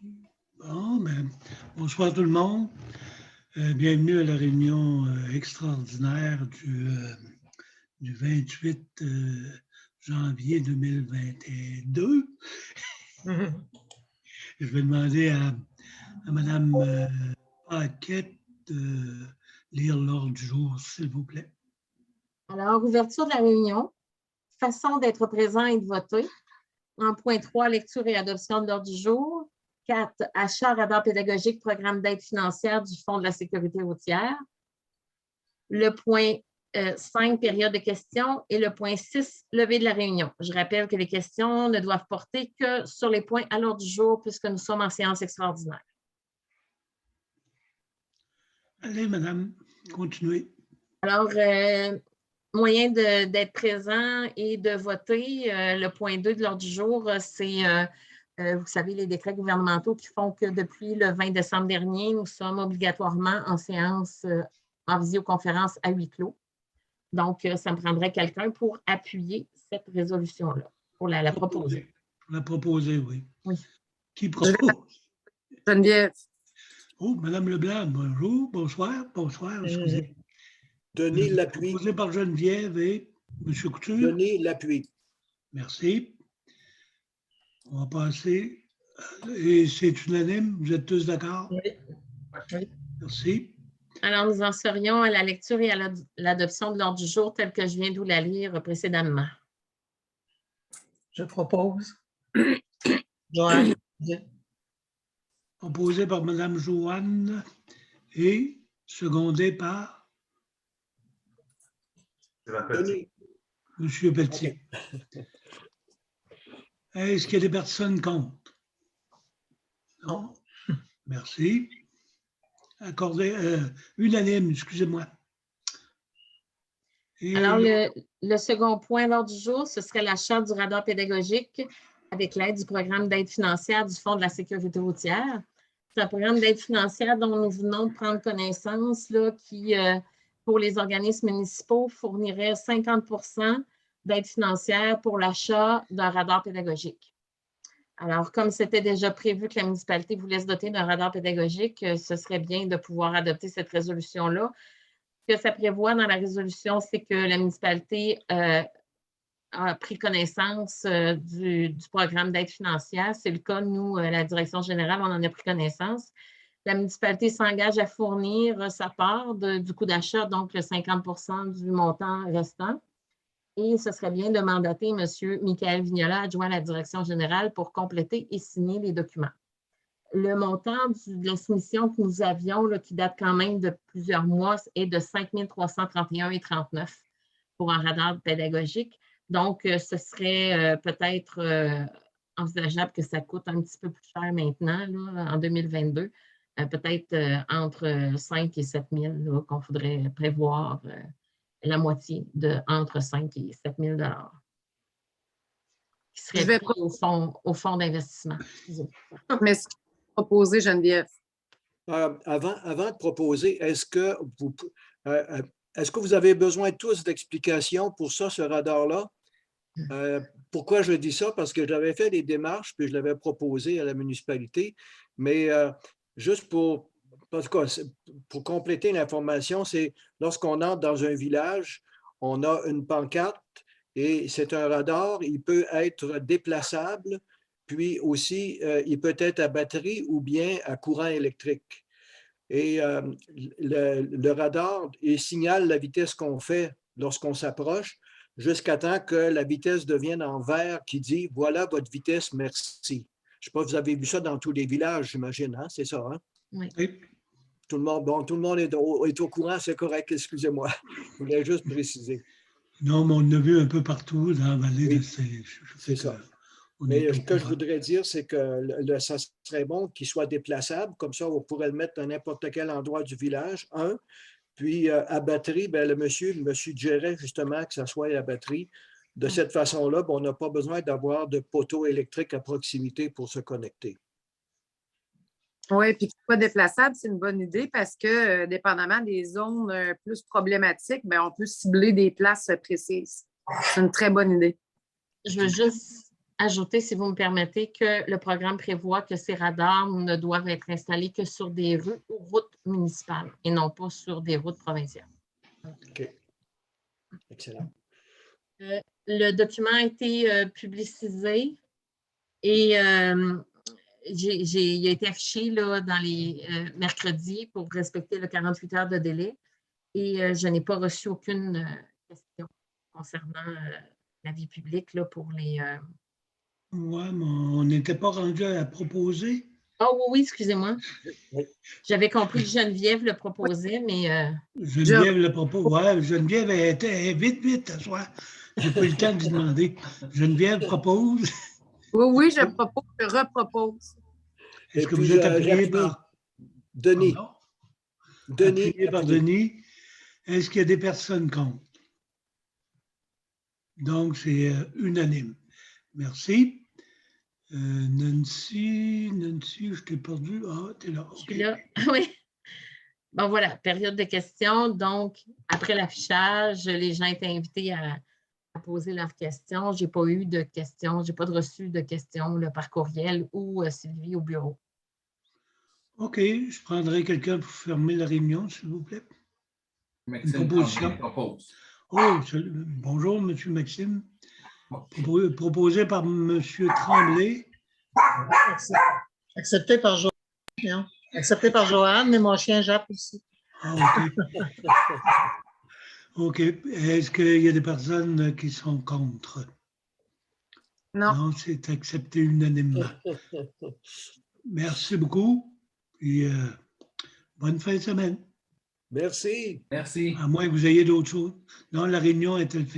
Bon, ben, bonsoir tout le monde. Bienvenue à la réunion extraordinaire du 28 janvier 2022. Je vais demander à Mme Paquette de lire l'ordre du jour, s'il vous plaît. Alors, ouverture de la réunion, façon d'être présent et de voter. En point 3, lecture et adoption de l'ordre du jour. 4, achat, radar pédagogique, programme d'aide financière du Fonds de la sécurité routière. Le point 5, période de questions. Et le point 6, levée de la réunion. Je rappelle que les questions ne doivent porter que sur les points à l'ordre du jour puisque nous sommes en séance extraordinaire. Allez, madame, continuez. Alors, moyen d'être présent et de voter. Le point 2 de l'ordre du jour, c'est, vous savez, les décrets gouvernementaux qui font que depuis le 20 décembre dernier, nous sommes obligatoirement en séance, en visioconférence à huis clos. Donc, ça me prendrait quelqu'un pour appuyer cette résolution-là, pour la proposer. Pour la proposer, oui. Oui. Qui propose? Geneviève. Oh, Madame Leblanc, bonjour, bonsoir, excusez. Denis Lapuy. Proposé par Geneviève et M. Couture. Denis Lapuy. Merci. On va passer. Et c'est unanime? Vous êtes tous d'accord? Oui. Merci. Alors, nous en serions à la lecture et à l'adoption de l'ordre du jour tel que je viens de vous la lire précédemment. Je propose. Joanne. Proposé par Mme Joanne et secondé par Denis. M. Pelletier. Okay. Est-ce qu'il y a des personnes contre? Non? Merci. Accordé, unanime, excusez-moi. Alors, le second point de l'ordre du jour, ce serait l'achat du radar pédagogique avec l'aide du programme d'aide financière du Fonds de la sécurité routière. C'est un programme d'aide financière dont nous venons de prendre connaissance, là, qui, pour les organismes municipaux, fournirait 50 d'aide financière pour l'achat d'un radar pédagogique. Alors, comme c'était déjà prévu que la municipalité voulait se doter d'un radar pédagogique, ce serait bien de pouvoir adopter cette résolution-là. Ce que ça prévoit dans la résolution, c'est que la municipalité a pris connaissance du programme d'aide financière. C'est le cas, nous, la direction générale, on en a pris connaissance. La municipalité s'engage à fournir sa part du coût d'achat, donc le 50 du montant restant. Et ce serait bien de mandater M. Michael Vignola, adjoint à la direction générale, pour compléter et signer les documents. Le montant de la soumission que nous avions, là, qui date quand même de plusieurs mois, est de 5 331,39 $ pour un radar pédagogique. Donc, ce serait peut-être envisageable que ça coûte un petit peu plus cher maintenant, là, en 2022. Peut-être entre 5 et 7 000 qu'on faudrait prévoir la moitié de entre 5 et 7 000 $ qui serait pris au fonds d'investissement. Mais ce que vous proposez, Geneviève. Avant de proposer, est-ce que vous avez besoin tous d'explications pour ça, ce radar-là? Pourquoi je dis ça? Parce que j'avais fait des démarches, puis je l'avais proposé à la municipalité, mais juste pour compléter l'information, c'est lorsqu'on entre dans un village, on a une pancarte et c'est un radar, il peut être déplaçable, puis aussi il peut être à batterie ou bien à courant électrique. Et le radar, il signale la vitesse qu'on fait lorsqu'on s'approche jusqu'à temps que la vitesse devienne en vert qui dit « Voilà votre vitesse, merci ». Je ne sais pas, vous avez vu ça dans tous les villages, j'imagine, hein? C'est ça, hein? Oui. Tout le monde est au courant, c'est correct, excusez-moi. Je voulais juste préciser. Non, mais on en a vu un peu partout dans la vallée de c'est ça. Mais ce que je voudrais dire, c'est que ça serait bon qu'il soit déplaçable. Comme ça, on pourrait le mettre à n'importe quel endroit du village, Puis à batterie, le monsieur suggérait justement que ça soit à batterie. De cette façon-là, on n'a pas besoin d'avoir de poteaux électriques à proximité pour se connecter. Oui, puis qu'il soit déplaçable, c'est une bonne idée parce que, dépendamment des zones plus problématiques, on peut cibler des places précises. C'est une très bonne idée. Je veux juste ajouter, si vous me permettez, que le programme prévoit que ces radars ne doivent être installés que sur des rues ou routes municipales et non pas sur des routes provinciales. OK. Excellent. Le document a été publicisé et il a été affiché là, dans les mercredis pour respecter le 48 heures de délai et je n'ai pas reçu aucune question concernant la vie publique là, pour les... Oui, mais on n'était pas rendu à proposer. Oh oui, excusez-moi. Oui. J'avais compris que Geneviève le proposait, mais... Geneviève le propose. Oui, Geneviève était vite, à soir. Je n'ai pas eu le temps de lui demander. Geneviève propose. Oui, je propose, je repropose. Est-ce Et que puis, vous êtes j'ai appuyé fini. par... Denis. Pardon? Denis. Appuyé par Denis. Est-ce qu'il y a des personnes contre? Donc, c'est unanime. Merci. Nancy, je t'ai perdu. Ah, tu es là. Je OK. suis là. Oui. Bon, voilà, période de questions. Donc, après l'affichage, les gens étaient invités à poser leurs questions. Je n'ai pas eu de questions. Je n'ai pas reçu de questions là, par courriel ou Sylvie au bureau. OK. Je prendrai quelqu'un pour fermer la réunion, s'il vous plaît. Maxime Une proposition. Tremblay propose. Oh, bonjour, M. Maxime. Proposé par M. Tremblay. Accepté par Joanne. Accepté par Joanne, mais mon chien Jacques aussi. Ah, OK. OK. Est-ce qu'il y a des personnes qui sont contre? Non. Non, c'est accepté unanimement. Merci beaucoup. Puis, bonne fin de semaine. Merci. Merci. À moins que vous ayez d'autres choses. Non, la réunion est-elle finie?